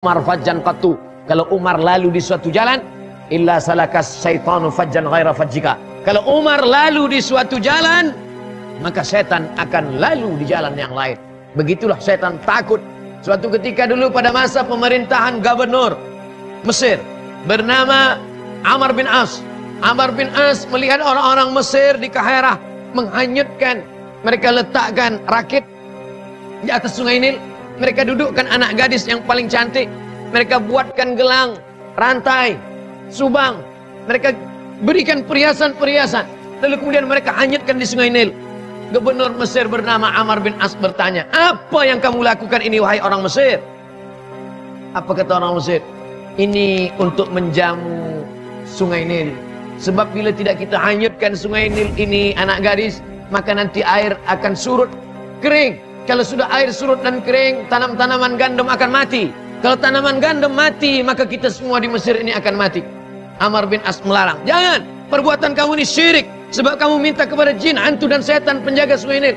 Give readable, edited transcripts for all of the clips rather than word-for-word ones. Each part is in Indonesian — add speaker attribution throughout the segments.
Speaker 1: Umar fajjan qattu. Kalau Umar lalu di suatu jalan, illa salakas syaitanu fajjan ghaira fajjika. Kalau Umar lalu di suatu jalan, maka setan akan lalu di jalan yang lain. Begitulah setan takut. Suatu ketika dulu pada masa pemerintahan gubernur Mesir bernama Amr bin As. Amr bin As melihat orang-orang Mesir di Kairah menghanyutkan. Mereka letakkan rakit di atas sungai Nil. Mereka dudukkan anak gadis yang paling cantik. Mereka buatkan gelang, rantai, subang. Mereka berikan perhiasan-perhiasan. Lalu kemudian mereka hanyutkan di sungai Nil. Gubernur Mesir bernama Amr bin As bertanya, apa yang kamu lakukan ini wahai orang Mesir? Apa kata orang Mesir? Ini untuk menjamu sungai Nil. Sebab bila tidak kita hanyutkan sungai Nil ini anak gadis, maka nanti air akan surut, kering. Kalau sudah air surut dan kering, tanaman gandum akan mati. Kalau tanaman gandum mati, maka kita semua di Mesir ini akan mati. Amr bin As melarang, jangan, perbuatan kamu ini syirik. Sebab kamu minta kepada jin, hantu dan setan penjaga sungai Nil.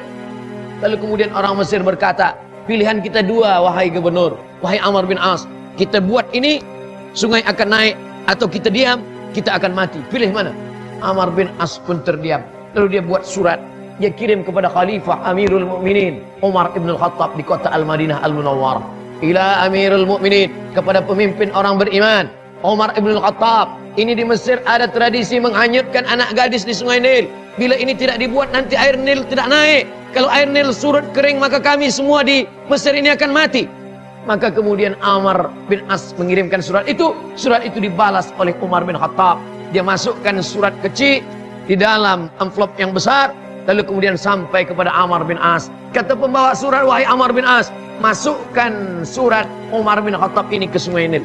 Speaker 1: Lalu kemudian orang Mesir berkata, pilihan kita dua wahai gubernur, wahai Amr bin As. Kita buat ini, sungai akan naik, atau kita diam, kita akan mati. Pilih mana? Amr bin As pun terdiam. Lalu dia buat surat. Dia kirim kepada Khalifah Amirul Mukminin Umar ibn al-Khattab di kota Al-Madinah Al-Munawwarah. Ila Amirul Mukminin, kepada pemimpin orang beriman Umar ibn al-Khattab. Ini di Mesir ada tradisi menghanyutkan anak gadis di sungai Nil. Bila ini tidak dibuat, nanti air Nil tidak naik. Kalau air Nil surut kering, maka kami semua di Mesir ini akan mati. Maka kemudian Amr bin As mengirimkan surat itu. Surat itu dibalas oleh Umar bin Khattab. Dia masukkan surat kecil di dalam amplop yang besar. Lalu kemudian sampai kepada Amr bin As. Kata pembawa surat, wahai Amr bin As, masukkan surat Umar bin Khattab ini ke sungai Nil.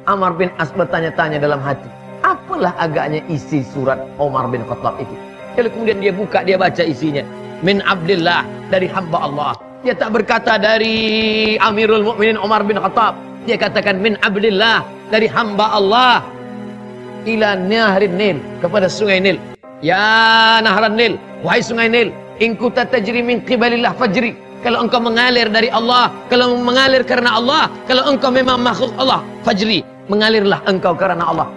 Speaker 1: Amr bin As bertanya-tanya dalam hati, apalah agaknya isi surat Umar bin Khattab itu? Lalu kemudian dia buka, dia baca isinya. Min Abdillah, dari hamba Allah. Dia tak berkata dari Amirul Mukminin Umar bin Khattab. Dia katakan min Abdillah, dari hamba Allah. Ila Nahrin Nil, kepada sungai Nil. Ya Nahran Nil, wahai sungai Nil, in kunta tajri min qibalillah fajri. Kalau engkau mengalir dari Allah, kalau mengalir karena Allah, kalau engkau memang makhluk Allah, fajri, mengalirlah engkau karena Allah.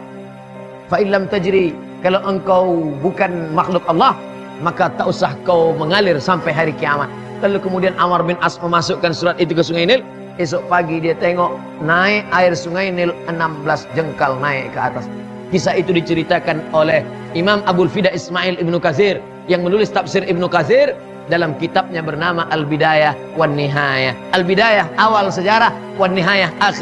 Speaker 1: Fa illam tajri, kalau engkau bukan makhluk Allah, maka tak usah kau mengalir sampai hari kiamat. Lalu kemudian Amr bin As memasukkan surat itu ke sungai Nil. Esok pagi dia tengok naik air sungai Nil 16 jengkal naik ke atas. Kisah itu diceritakan oleh Imam Abul Fida Ismail Ibnu Katsir yang menulis tafsir Ibnu Katsir dalam kitabnya bernama Al-Bidayah wan Nihayah. Al-Bidayah awal sejarah, wan Nihayah akhir.